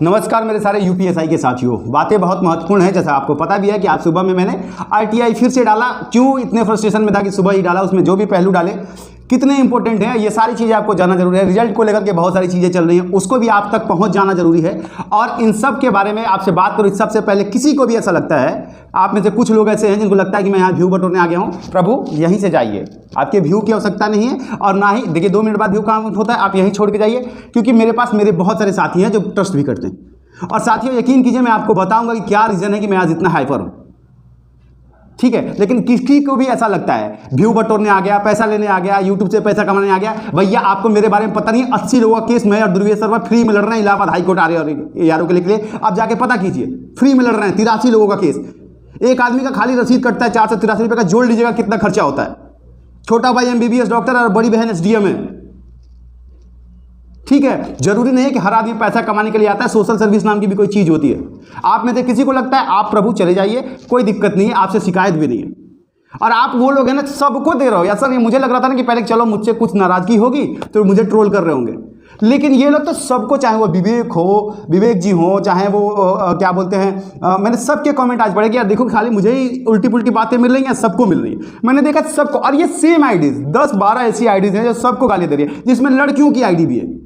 नमस्कार मेरे सारे यूपीएसआई के साथियों। बातें बहुत महत्वपूर्ण हैं, जैसा आपको पता भी है कि आज सुबह में मैंने आरटीआई फिर से डाला। क्यों इतने फ्रस्ट्रेशन में था कि सुबह ही डाला, उसमें जो भी पहलू डाले कितने इंपॉर्टेंट हैं ये सारी चीज़ें आपको जानना जरूरी है। रिजल्ट को लेकर के बहुत सारी चीज़ें चल रही हैं, उसको भी आप तक पहुंच जाना जरूरी है। और इन सब के बारे में आपसे बात करूँ, सबसे पहले किसी को भी ऐसा लगता है, आप में से कुछ लोग ऐसे हैं जिनको लगता है कि मैं यहाँ व्यू बटोरने आ गया हूँ। प्रभु यहीं से जाइए, आपके व्यू की आवश्यकता नहीं है। और ना ही देखिए 2 मिनट बाद व्यू काउंट होता है, आप यहीं छोड़ के जाइए। क्योंकि मेरे पास मेरे बहुत सारे साथी हैं जो ट्रस्ट भी करते हैं। और साथियों यकीन कीजिए, मैं आपको बताऊंगा कि क्या रीज़न है कि मैं आज इतना हाइपर हूँ, ठीक है। लेकिन किसी को भी ऐसा लगता है व्यू बटोरने आ गया, पैसा लेने आ गया, यूट्यूब से पैसा कमाने आ गया। भैया आपको मेरे बारे में पता नहीं, 80 लोगों का केस मैं और ध्रुवीय शर्मा फ्री में लड़ रहे हैं इलाहाबाद हाईकोर्ट आ रहे और यारों के लिए। आप जाके पता कीजिए, फ्री में लड़ रहे हैं 83 लोगों का केस। एक आदमी का खाली रसीद कटता है 483 रुपये का, जोड़ लीजिएगा कितना खर्चा होता है। छोटा भाई MBBS डॉक्टर और बड़ी बहन SDM है, ठीक है। जरूरी नहीं है कि हर आदमी पैसा कमाने के लिए आता है, सोशल सर्विस नाम की भी कोई चीज होती है। आप में से किसी को लगता है आप प्रभु चले जाइए, कोई दिक्कत नहीं है, आपसे शिकायत भी नहीं है। और आप वो लोग हैं ना, सबको दे रहे हो। या सर ये मुझे लग रहा था ना कि पहले चलो मुझसे कुछ नाराजगी होगी तो मुझे ट्रोल कर रहे होंगे, लेकिन ये लोग तो सबको, चाहे वो विवेक जी हो, चाहे वो क्या बोलते हैं, मैंने सबके कमेंट आज पढ़े कि यार देखो खाली मुझे ही उल्टी पुल्टी बातें मिल रही हैं, सबको मिल रही है। मैंने देखा सबको, और ये सेम आईडीज 10-12 ऐसी आईडीज हैं जो सबको गाली दे रही है, जिसमें लड़कियों की आईडी भी है।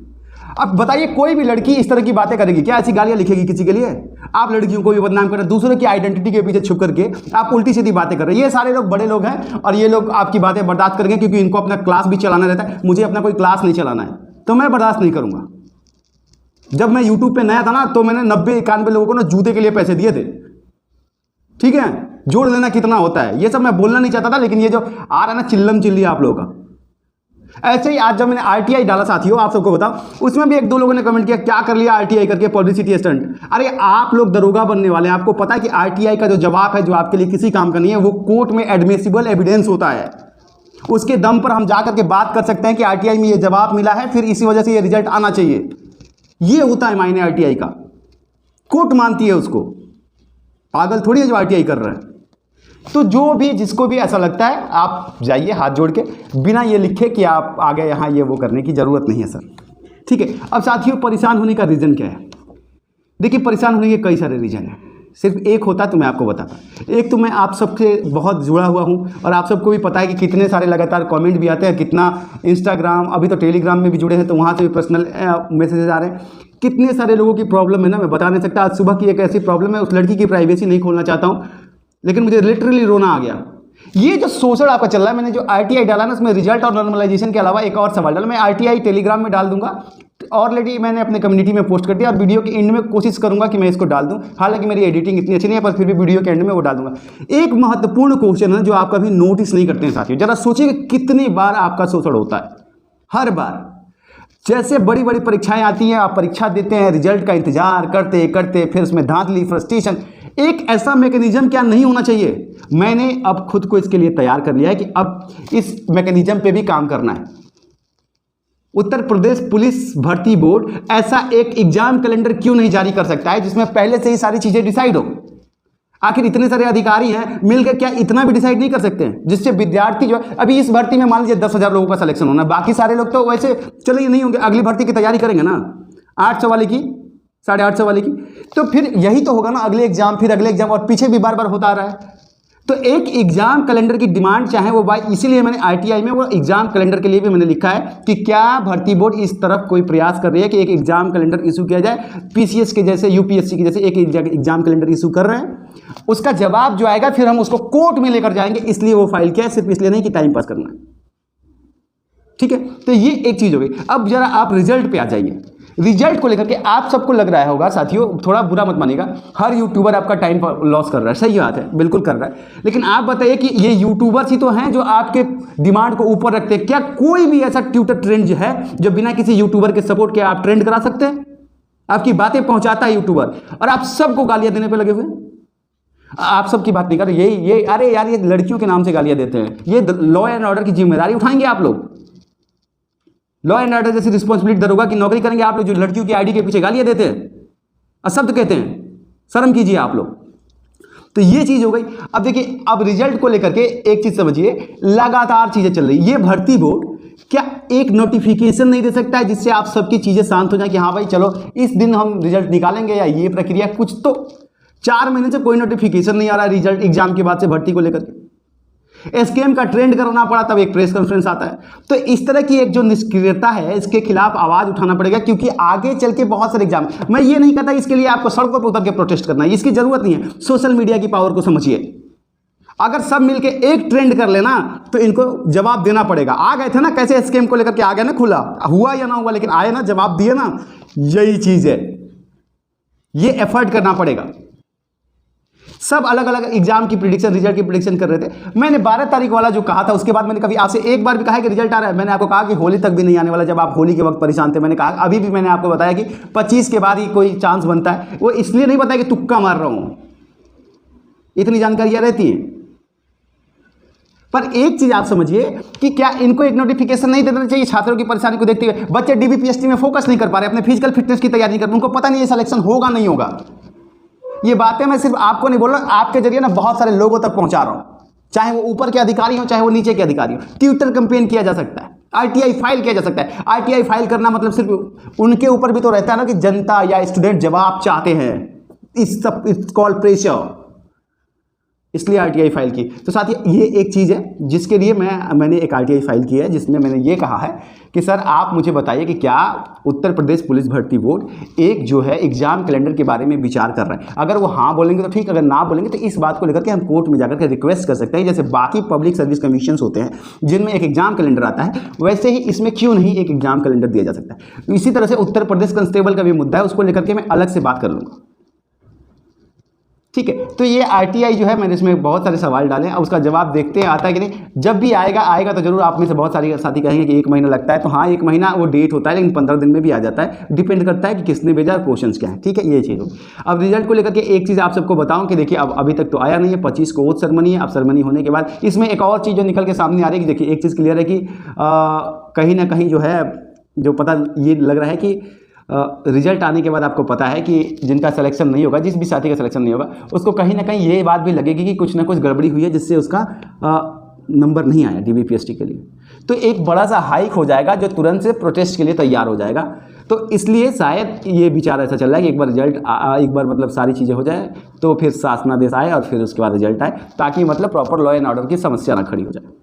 अब बताइए कोई भी लड़की इस तरह की बातें करेगी क्या? ऐसी गालियां लिखेगी किसी के लिए? आप लड़कियों को भी बदनाम कर रहे हैं, दूसरों की आइडेंटिटी के पीछे छुप करके आप उल्टी सीधी बातें कर रहे हैं। ये सारे लोग बड़े लोग हैं और ये लोग आपकी बातें बर्दाश्त करेंगे, क्योंकि इनको अपना क्लास भी चलाना रहता है। मुझे अपना कोई क्लास नहीं चलाना है, तो मैं बर्दाश्त नहीं करूंगा। जब मैं यूट्यूब पे नया था ना, तो मैंने 90-91 लोगों को ना जूते के लिए पैसे दिए थे, ठीक है। जोड़ लेना कितना होता है, ये सब मैं बोलना नहीं चाहता था, लेकिन ये जो आ रहा है ना चिल्लम चिल्ली आप लोगों का। ऐसे ही आज जब मैंने RTI डाला साथियों, आप सबको बताओ, उसमें भी 1-2 लोगों ने कमेंट किया क्या कर लिया RTI करके, पब्लिसिटी स्टंट। अरे आप लोग दरोगा बनने वाले हैं, आपको पता है कि RTI का जो जवाब है, जो आपके लिए किसी काम का नहीं है, वो कोर्ट में एडमिसिबल एविडेंस होता है। उसके दम पर हम जाकर के बात कर सकते हैं कि RTI में ये जवाब मिला है, फिर इसी वजह से ये रिजल्ट आना चाहिए। ये होता है मायने RTI का, कोर्ट मानती है उसको। पागल थोड़ी है जो RTI कर रहा है। तो जो भी जिसको भी ऐसा लगता है, आप जाइए हाथ जोड़ के, बिना ये लिखे कि आप आ गए यहाँ, ये वो करने की जरूरत नहीं है सर, ठीक है। अब साथियों परेशान होने का रीज़न क्या है? देखिए परेशान होने के कई सारे रीज़न हैं, सिर्फ एक होता तो मैं आपको बताता। एक तो मैं आप सबसे बहुत जुड़ा हुआ हूँ और आप सबको भी पता है कि कितने सारे लगातार कमेंट भी आते हैं, कितना इंस्टाग्राम, अभी तो टेलीग्राम में भी जुड़े हैं तो वहाँ से भी पर्सनल मैसेजेस आ रहे हैं। कितने सारे लोगों की प्रॉब्लम है ना, मैं बता नहीं सकता। आज सुबह की एक ऐसी प्रॉब्लम है, उस लड़की की प्राइवेसी नहीं खोलना चाहता हूँ, लेकिन मुझे लिटरली रोना आ गया। ये जो सोशल आपका चल रहा है, मैंने जो RTI डाला ना, उसमें रिजल्ट और नॉर्मलाइजेशन के अलावा एक और सवाल डाला। मैं RTI टेलीग्राम में डाल दूंगा, ऑलरेडी मैंने अपने कम्युनिटी में पोस्ट कर दिया, और वीडियो के एंड में कोशिश करूंगा कि मैं इसको डाल दूं। हालांकि मेरी एडिटिंग इतनी अच्छी नहीं है, पर फिर भी वीडियो के एंड में वो डाल दूंगा। एक महत्वपूर्ण क्वेश्चन है जो आप कभी नोटिस नहीं करते हैं साथियों, जरा सोचिए कितनी बार आपका शोषण होता है। हर बार जैसे बड़ी बड़ी परीक्षाएं आती हैं, आप परीक्षा देते हैं, रिजल्ट का इंतजार करते करते फिर उसमें धांधली, फ्रस्ट्रेशन, एक ऐसा मैकेनिज्म क्या नहीं होना चाहिए? मैंने अब खुद को इसके लिए तैयार कर लिया है कि अब इस मैकेनिज्म पे भी काम करना है। उत्तर प्रदेश पुलिस भर्ती बोर्ड ऐसा एक एग्जाम कैलेंडर क्यों नहीं जारी कर सकता है जिसमें पहले से ही सारी चीजें डिसाइड हो? आखिर इतने सारे अधिकारी हैं, मिलकर क्या इतना भी डिसाइड नहीं कर सकते हैं, जिससे विद्यार्थी जो अभी इस भर्ती में मान लीजिए 10,000 लोगों का सिलेक्शन होना, बाकी सारे लोग तो वैसे चले नहीं होंगे, अगली भर्ती की तैयारी करेंगे ना, 800 वाले की, 850 वाले की। तो फिर यही तो होगा ना, अगले एग्जाम, फिर अगले एग्जाम, और पीछे भी बार बार होता आ रहा है। तो एक एग्जाम कैलेंडर की डिमांड चाहे वो बाय, इसीलिए मैंने RTI में वो एग्जाम कैलेंडर के लिए भी मैंने लिखा है कि क्या भर्ती बोर्ड इस तरफ कोई प्रयास कर रही है कि एक एग्जाम कैलेंडर इशू किया जाए, PCS के जैसे, UPSC के जैसे एक एग्जाम कैलेंडर इशू कर रहे हैं। उसका जवाब जो आएगा फिर हम उसको कोर्ट में लेकर जाएंगे, इसलिए वो फाइल किया है, सिर्फ इसलिए नहीं कि टाइम पास करना है, ठीक है। तो ये एक चीज हो गई। अब जरा आप रिजल्ट पे आ जाइए। रिजल्ट को लेकर के आप सबको लग रहा होगा साथियों, थोड़ा बुरा मत मानिएगा, हर यूट्यूबर आपका टाइम लॉस कर रहा है, सही बात है, बिल्कुल कर रहा है। लेकिन आप बताइए कि ये यूट्यूबर्स ही तो हैं जो आपके डिमांड को ऊपर रखते हैं। क्या कोई भी ऐसा ट्विटर ट्रेंड है जो बिना किसी यूट्यूबर के सपोर्ट के आप ट्रेंड करा सकते हैं? आपकी बातें पहुंचाता है यूट्यूबर, और आप सबको गालियां देने पर लगे हुए। आप सबकी बात नहीं कर रहे, ये अरे यार ये लड़कियों के नाम से गालियां देते हैं, ये लॉ एंड ऑर्डर की जिम्मेदारी उठाएंगे आप लोग? लॉ एंड ऑर्डर जैसी रिस्पॉन्सिबिलिटी दरोगा की नौकरी करेंगे आप लोग, जो लड़कियों की आईडी के पीछे गालियां देते हैं, अशब्द कहते हैं? शर्म कीजिए आप लोग। तो ये चीज़ हो गई। अब देखिए, अब रिजल्ट को लेकर के एक चीज़ समझिए, लगातार चीज़ें चल रही। ये भर्ती बोर्ड क्या एक नोटिफिकेशन नहीं दे सकता है जिससे आप सबकी चीज़ें शांत हो जाए कि हाँ भाई चलो इस दिन हम रिजल्ट निकालेंगे, या ये प्रक्रिया कुछ तो 4 महीने से कोई नोटिफिकेशन नहीं आ रहा रिजल्ट एग्जाम के बाद से भर्ती को लेकर के। एसकेएम का ट्रेंड करना पड़ा, तब एक प्रेस कॉन्फ्रेंस आता है। तो इस तरह की एक जो निष्क्रियता है, इसके खिलाफ आवाज उठाना पड़ेगा, क्योंकि आगे चल के बहुत सारे एग्जाम, मैं ये नहीं कहता इसके लिए आपको सड़कों पर उतर के प्रोटेस्ट करना है, इसकी जरूरत नहीं है। सोशल मीडिया की पावर को समझिए, अगर सब मिलके एक ट्रेंड कर लेना तो इनको जवाब देना पड़ेगा। आ गए थे ना कैसे एसकेएम को लेकर के आ गए ना, खुला हुआ या ना हुआ लेकिन आए ना, जवाब दिए ना, यही चीज है, ये एफर्ट करना पड़ेगा। सब अलग अलग एग्जाम की प्रिडिक्शन, रिजल्ट की प्रिडिक्शन कर रहे थे। मैंने 12 तारीख वाला जो कहा था, उसके बाद मैंने कभी आपसे एक बार भी कहा है कि रिजल्ट आ रहा है? मैंने आपको कहा कि होली तक भी नहीं आने वाला, जब आप होली के वक्त परेशान थे। मैंने कहा, अभी भी मैंने आपको बताया कि 25 के बाद ही कोई चांस बनता है। वो इसलिए नहीं बताया कि तुक्का मार रहा हूं, इतनी जानकारियां रहती हैं। पर एक चीज आप समझिए कि क्या इनको एक नोटिफिकेशन नहीं देना चाहिए छात्रों की परेशानी को देखते हुए? बच्चे डीबीपीएसटी में फोकस नहीं कर पा रहे, अपने फिजिकल फिटनेस की तैयारी नहीं कर, उनको पता नहीं है सिलेक्शन होगा नहीं होगा। ये बातें मैं सिर्फ आपको नहीं बोल रहा, आपके जरिए ना बहुत सारे लोगों तक पहुंचा रहा हूं, चाहे वो ऊपर के अधिकारी हो चाहे वो नीचे के अधिकारी हो। ट्विटर कैंपेन किया जा सकता है, आरटीआई फाइल किया जा सकता है। आरटीआई फाइल करना मतलब सिर्फ उनके ऊपर भी तो रहता है ना कि जनता या स्टूडेंट जवाब चाहते हैं, इस सब इट्स कॉल्ड प्रेशर, इसलिए आरटीआई फाइल की। तो साथ ही ये एक चीज़ है जिसके लिए मैंने एक आरटीआई फाइल की है, जिसमें मैंने ये कहा है कि सर आप मुझे बताइए कि क्या उत्तर प्रदेश पुलिस भर्ती बोर्ड एक जो है एग्जाम कैलेंडर के बारे में विचार कर रहे हैं। अगर वो हाँ बोलेंगे तो ठीक, अगर ना बोलेंगे तो इस बात को लेकर के हम कोर्ट में जाकर के रिक्वेस्ट कर सकते हैं, जैसे बाकी पब्लिक सर्विस कमीशन होते हैं जिनमें एक एग्जाम कैलेंडर आता है, वैसे ही इसमें क्यों नहीं एक एग्जाम कैलेंडर दिया जा सकता है। इसी तरह से उत्तर प्रदेश कांस्टेबल का भी मुद्दा है, उसको लेकर के मैं अलग से बात कर लूँगा, ठीक है। तो ये आरटीआई जो है, मैंने इसमें बहुत सारे सवाल डाले हैं, उसका जवाब देखते हैं आता है कि नहीं। जब भी आएगा तो जरूर आप में से बहुत सारे साथी कहेंगे कि 1 महीना लगता है, तो हाँ 1 महीना वो डेट होता है, लेकिन 15 दिन में भी आ जाता है, डिपेंड करता है कि किसने भेजा, क्वेश्चंस क्या है, ठीक है। ये चीज़ हो। अब रिजल्ट को लेकर के एक चीज़ आप सबको बताऊं कि देखिए, अब अभी तक तो आया नहीं है, 25 को ओथ सेरेमनी है। अब सेरेमनी होने के बाद इसमें एक और चीज़ जो निकल के सामने आ रही है कि देखिए, एक चीज़ क्लियर है कि कहीं ना कहीं जो है, जो पता ये लग रहा है कि रिजल्ट आने के बाद आपको पता है कि जिनका सिलेक्शन नहीं होगा, जिस भी साथी का सिलेक्शन नहीं होगा, उसको कहीं ना कहीं ये बात भी लगेगी कि कुछ ना कुछ गड़बड़ी हुई है, जिससे उसका नंबर नहीं आया डीबीपीएसटी के लिए। तो एक बड़ा सा हाइक हो जाएगा जो तुरंत से प्रोटेस्ट के लिए तैयार हो जाएगा। तो इसलिए शायद ये विचार ऐसा चल रहा है कि एक बार रिजल्ट एक बार मतलब सारी चीज़ें हो जाए तो फिर शासनादेश आए और फिर उसके बाद रिजल्ट आए, ताकि मतलब प्रॉपर लॉ एंड ऑर्डर की समस्या ना खड़ी हो जाए।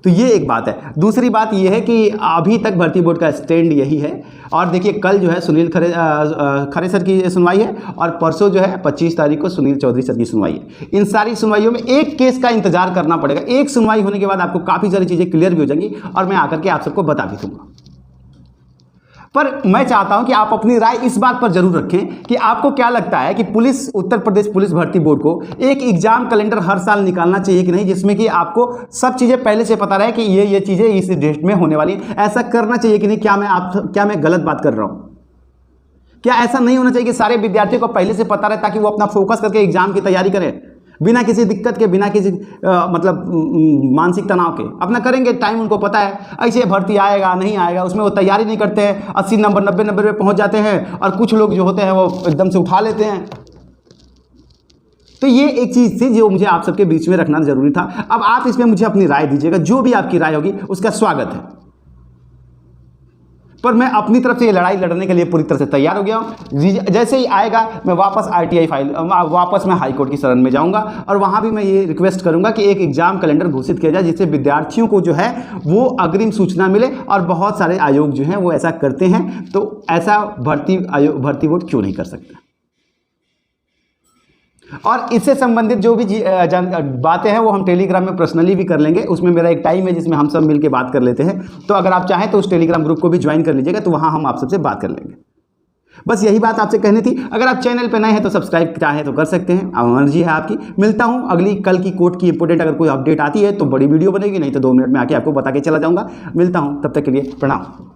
तो ये एक बात है। दूसरी बात ये है कि अभी तक भर्ती बोर्ड का स्टैंड यही है। और देखिए, कल जो है सुनील खरे सर की सुनवाई है, और परसों जो है 25 तारीख को सुनील चौधरी सर की सुनवाई है। इन सारी सुनवाइयों में एक केस का इंतजार करना पड़ेगा। एक सुनवाई होने के बाद आपको काफ़ी सारी चीज़ें क्लियर भी हो जाएंगी और मैं आकर के आप सबको बता भी दूंगा। पर मैं चाहता हूं कि आप अपनी राय इस बात पर जरूर रखें कि आपको क्या लगता है कि पुलिस, उत्तर प्रदेश पुलिस भर्ती बोर्ड को एक एग्जाम कैलेंडर हर साल निकालना चाहिए कि नहीं, जिसमें कि आपको सब चीज़ें पहले से पता रहे कि ये चीज़ें इस डेट में होने वाली हैं। ऐसा करना चाहिए कि नहीं? क्या मैं गलत बात कर रहा हूं? क्या ऐसा नहीं होना चाहिए कि सारे विद्यार्थियों को पहले से पता रहे, ताकि वो अपना फोकस करके एग्जाम की तैयारी करें बिना किसी दिक्कत के, बिना किसी मतलब मानसिक तनाव के अपना करेंगे। टाइम उनको पता है, ऐसे भर्ती आएगा नहीं आएगा उसमें वो तैयारी नहीं करते हैं, 80 नंबर 90 नंबर पे पहुंच जाते हैं, और कुछ लोग जो होते हैं वो एकदम से उठा लेते हैं। तो ये एक चीज़ थी जो मुझे आप सबके बीच में रखना जरूरी था। अब आप इसमें मुझे अपनी राय दीजिएगा, जो भी आपकी राय होगी उसका स्वागत है। पर मैं अपनी तरफ से ये लड़ाई लड़ने के लिए पूरी तरह से तैयार हो गया हूँ। जैसे ही आएगा मैं वापस आरटीआई फाइल, वापस मैं हाई कोर्ट की शरण में जाऊंगा, और वहाँ भी मैं ये रिक्वेस्ट करूंगा कि एक एग्जाम कैलेंडर घोषित किया जाए, जिससे विद्यार्थियों को जो है वो अग्रिम सूचना मिले। और बहुत सारे आयोग जो हैं वो ऐसा करते हैं, तो ऐसा भर्ती बोर्ड क्यों नहीं कर सकता? और इससे संबंधित जो भी बातें हैं वो हम टेलीग्राम में पर्सनली भी कर लेंगे। उसमें मेरा एक टाइम है जिसमें हम सब मिलकर बात कर लेते हैं। तो अगर आप चाहें तो उस टेलीग्राम ग्रुप को भी ज्वाइन कर लीजिएगा, तो वहाँ हम आप सबसे बात कर लेंगे। बस यही बात आपसे कहनी थी। अगर आप चैनल पर नए हैं तो सब्सक्राइब चाहें तो कर सकते हैं, मर्जी है आपकी। मिलता हूँ अगली कल की कोर्ट की इंपॉर्टेंट अगर कोई अपडेट आती है तो बड़ी वीडियो बनेगी, नहीं तो 2 मिनट में आके आपको बता के चला जाऊँगा। मिलता हूँ, तब तक के लिए प्रणाम।